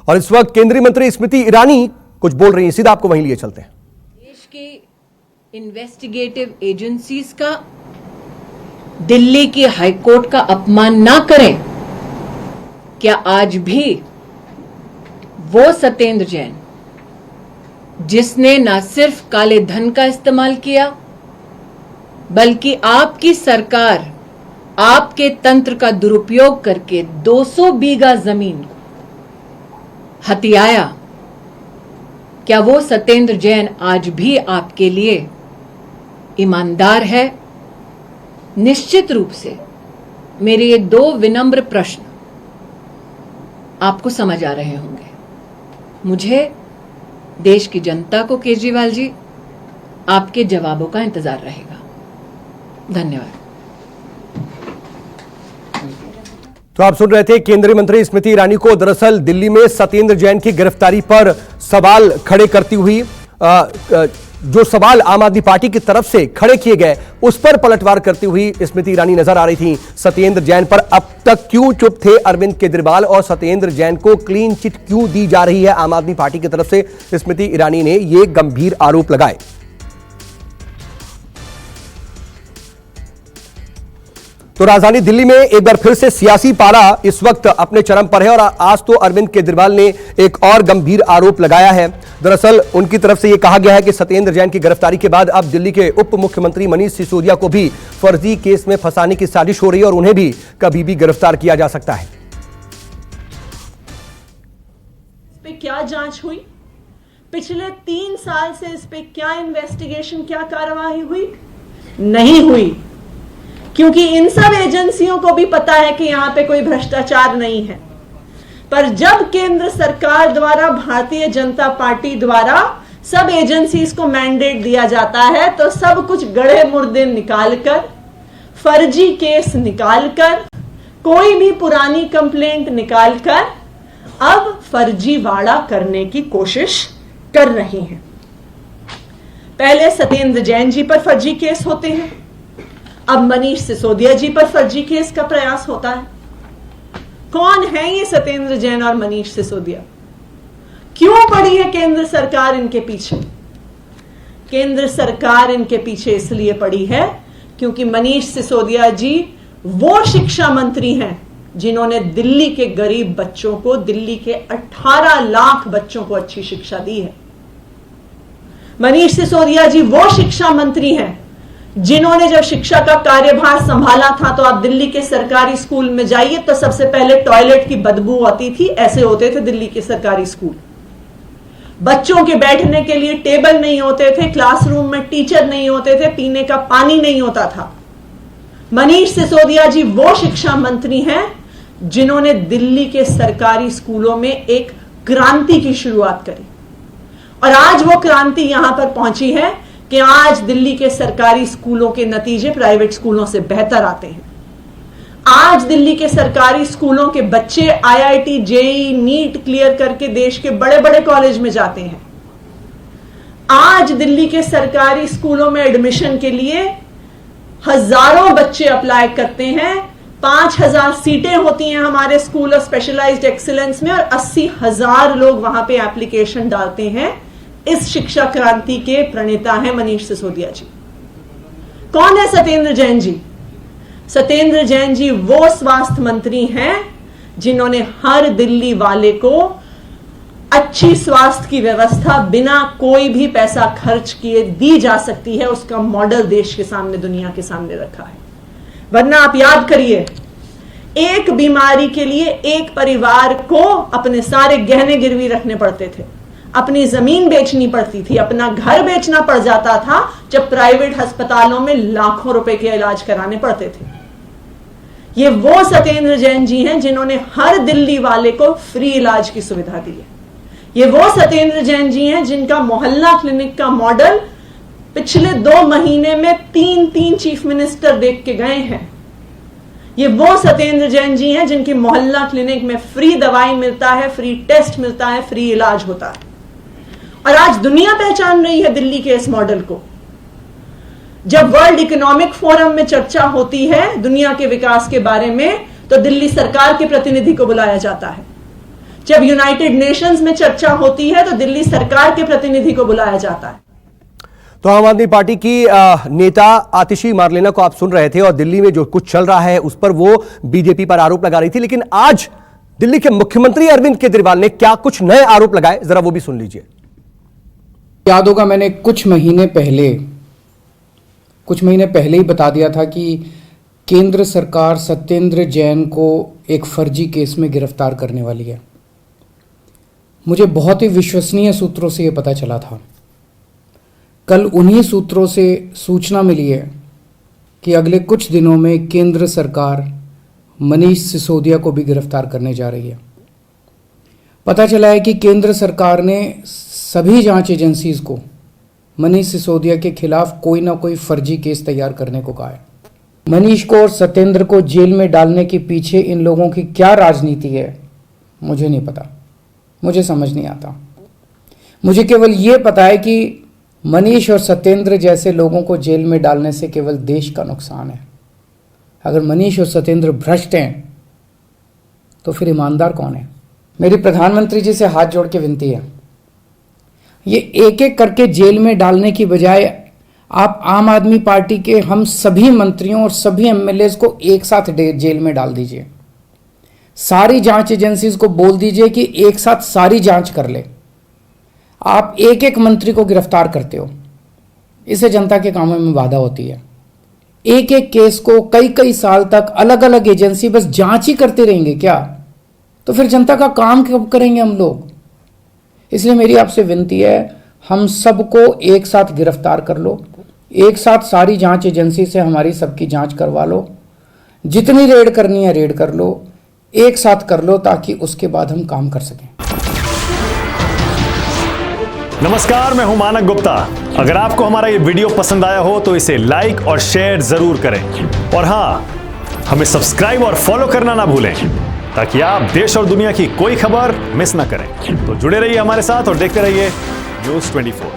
और इस वक्त केंद्रीय मंत्री स्मृति ईरानी कुछ बोल रही हैं, सीधा आपको वहीं लिए चलते हैं। देश की इन्वेस्टिगेटिव एजेंसीज का, दिल्ली की हाईकोर्ट का अपमान ना करें। क्या आज भी वो सत्येंद्र जैन जिसने न सिर्फ काले धन का इस्तेमाल किया बल्कि आपकी सरकार आपके तंत्र का दुरुपयोग करके 200 बीघा जमीन हथियाया, क्या वो सत्येंद्र जैन आज भी आपके लिए ईमानदार है? निश्चित रूप से मेरे ये 2 विनम्र प्रश्न आपको समझ आ रहे होंगे। मुझे, देश की जनता को केजरीवाल जी आपके जवाबों का इंतजार रहेगा। धन्यवाद। तो आप सुन रहे थे केंद्रीय मंत्री स्मृति ईरानी को। दरअसल दिल्ली में सत्येंद्र जैन की गिरफ्तारी पर सवाल खड़े करती हुई जो सवाल आम आदमी पार्टी की तरफ से खड़े किए गए उस पर पलटवार करती हुई स्मृति ईरानी नजर आ रही थी। सत्येंद्र जैन पर अब तक क्यों चुप थे अरविंद केजरीवाल और सत्येंद्र जैन को क्लीन चिट क्यों दी जा रही है आम आदमी पार्टी की तरफ से, स्मृति ईरानी ने ये गंभीर आरोप लगाए। तो राजधानी दिल्ली में एक बार फिर से सियासी पारा इस वक्त अपने चरम पर है और आज तो अरविंद केजरीवाल ने एक और गंभीर आरोप लगाया है। दरअसल उनकी तरफ से यह कहा गया है कि सत्येंद्र जैन की गिरफ्तारी के बाद अब दिल्ली के उप मुख्यमंत्री मनीष सिसोदिया को भी फर्जी केस में फंसाने की साजिश हो रही है और उन्हें भी कभी भी गिरफ्तार किया जा सकता है। इस पे क्या जांच हुई? पिछले 3 साल से इस पे क्या इन्वेस्टिगेशन, क्या कार्रवाई हुई? नहीं हुई, क्योंकि इन सब एजेंसियों को भी पता है कि यहां पे कोई भ्रष्टाचार नहीं है। पर जब केंद्र सरकार द्वारा, भारतीय जनता पार्टी द्वारा सब एजेंसीज को मैंडेट दिया जाता है तो सब कुछ गड़े मुर्दे निकालकर, फर्जी केस निकालकर, कोई भी पुरानी कंप्लेंट निकालकर अब फर्जीवाड़ा करने की कोशिश कर रही हैं। पहले सत्येंद्र जैन जी पर फर्जी केस होते हैं, अब मनीष सिसोदिया जी पर फर्जी केस का प्रयास होता है। कौन है ये सत्येंद्र जैन और मनीष सिसोदिया? क्यों पड़ी है केंद्र सरकार इनके पीछे? केंद्र सरकार इनके पीछे इसलिए पड़ी है क्योंकि मनीष सिसोदिया जी वो शिक्षा मंत्री हैं जिन्होंने दिल्ली के गरीब बच्चों को, दिल्ली के 18 लाख बच्चों को अच्छी शिक्षा दी है। मनीष सिसोदिया जी वो शिक्षा मंत्री हैं जिन्होंने जब शिक्षा का कार्यभार संभाला था तो आप दिल्ली के सरकारी स्कूल में जाइए तो सबसे पहले टॉयलेट की बदबू आती थी। ऐसे होते थे दिल्ली के सरकारी स्कूल। बच्चों के बैठने के लिए टेबल नहीं होते थे, क्लासरूम में टीचर नहीं होते थे, पीने का पानी नहीं होता था। मनीष सिसोदिया जी वो शिक्षा मंत्री हैं जिन्होंने दिल्ली के सरकारी स्कूलों में एक क्रांति की शुरुआत करी और आज वो क्रांति यहां पर पहुंची है कि आज दिल्ली के सरकारी स्कूलों के नतीजे प्राइवेट स्कूलों से बेहतर आते हैं। आज दिल्ली के सरकारी स्कूलों के बच्चे आईआईटी, जेईई, नीट क्लियर करके देश के बड़े बड़े कॉलेज में जाते हैं। आज दिल्ली के सरकारी स्कूलों में एडमिशन के लिए हजारों बच्चे अप्लाई करते हैं। 5000 सीटें होती हैं हमारे स्कूल ऑफ स्पेशलाइज्ड एक्सीलेंस में और 80,000 लोग वहां पे एप्लीकेशन डालते हैं। इस शिक्षा क्रांति के प्रणेता हैं मनीष सिसोदिया जी। कौन है सत्येंद्र जैन जी? सत्येंद्र जैन जी वो स्वास्थ्य मंत्री हैं जिन्होंने हर दिल्ली वाले को अच्छी स्वास्थ्य की व्यवस्था बिना कोई भी पैसा खर्च किए दी जा सकती है, उसका मॉडल देश के सामने, दुनिया के सामने रखा है। वरना आप याद करिए, एक बीमारी के लिए एक परिवार को अपने सारे गहने गिरवी रखने पड़ते थे, अपनी जमीन बेचनी पड़ती थी, अपना घर बेचना पड़ जाता था जब प्राइवेट अस्पतालों में लाखों रुपए के इलाज कराने पड़ते थे। ये वो सत्येंद्र जैन जी हैं जिन्होंने हर दिल्ली वाले को फ्री इलाज की सुविधा दी है। ये वो सत्येंद्र जैन जी हैं जिनका मोहल्ला क्लिनिक का मॉडल पिछले 2 महीने में 3 चीफ मिनिस्टर देख के गए हैं। ये वो सत्येंद्र जैन जी हैं जिनकी मोहल्ला क्लिनिक में फ्री दवाई मिलता है, फ्री टेस्ट मिलता है, फ्री इलाज होता है। और आज दुनिया पहचान रही है दिल्ली के इस मॉडल को। जब वर्ल्ड इकोनॉमिक फोरम में चर्चा होती है दुनिया के विकास के बारे में तो दिल्ली सरकार के प्रतिनिधि को बुलाया जाता है। जब यूनाइटेड नेशंस में चर्चा होती है तो दिल्ली सरकार के प्रतिनिधि को बुलाया जाता है। तो आम आदमी पार्टी की नेता आतिशी मार्लेना को आप सुन रहे थे और दिल्ली में जो कुछ चल रहा है उस पर वो बीजेपी पर आरोप लगा रही थी, लेकिन आज दिल्ली के मुख्यमंत्री अरविंद केजरीवाल ने क्या कुछ नए आरोप लगाए, जरा वो भी सुन लीजिए। याद होगा मैंने कुछ महीने पहले ही बता दिया था कि केंद्र सरकार सत्येंद्र जैन को एक फर्जी केस में गिरफ्तार करने वाली है। मुझे बहुत ही विश्वसनीय सूत्रों से यह पता चला था। कल उन्हीं सूत्रों से सूचना मिली है कि अगले कुछ दिनों में केंद्र सरकार मनीष सिसोदिया को भी गिरफ्तार करने जा रही है। पता चला है कि केंद्र सरकार ने सभी जांच एजेंसीज को मनीष सिसोदिया के खिलाफ कोई ना कोई फर्जी केस तैयार करने को कहा है। मनीष को और सत्येंद्र को जेल में डालने के पीछे इन लोगों की क्या राजनीति है मुझे नहीं पता, मुझे समझ नहीं आता। मुझे केवल ये पता है कि मनीष और सत्येंद्र जैसे लोगों को जेल में डालने से केवल देश का नुकसान है। अगर मनीष और सत्येंद्र भ्रष्ट हैं तो फिर ईमानदार कौन है? मेरी प्रधानमंत्री जी से हाथ जोड़ के विनती है, ये एक एक करके जेल में डालने की बजाय आप आम आदमी पार्टी के हम सभी मंत्रियों और सभी एमएलएज को एक साथ जेल में डाल दीजिए। सारी जांच एजेंसीज को बोल दीजिए कि एक साथ सारी जांच कर ले। आप एक एक मंत्री को गिरफ्तार करते हो, इससे जनता के कामों में बाधा होती है। एक एक केस को कई कई साल तक अलग अलग एजेंसी बस जांच ही करते रहेंगे क्या? तो फिर जनता का काम कब करेंगे हम लोग? इसलिए मेरी आपसे विनती है, हम सबको एक साथ गिरफ्तार कर लो, एक साथ सारी जांच एजेंसी से हमारी सबकी जांच करवा लो, जितनी रेड करनी है रेड कर लो, एक साथ कर लो ताकि उसके बाद हम काम कर सकें। नमस्कार, मैं हूं मानक गुप्ता। अगर आपको हमारा ये वीडियो पसंद आया हो तो इसे लाइक और शेयर जरूर करें और हाँ, हमें सब्सक्राइब और फॉलो करना ना भूलें ताकि आप देश और दुनिया की कोई खबर मिस ना करें। तो जुड़े रहिए हमारे साथ और देखते रहिए न्यूज़ 24।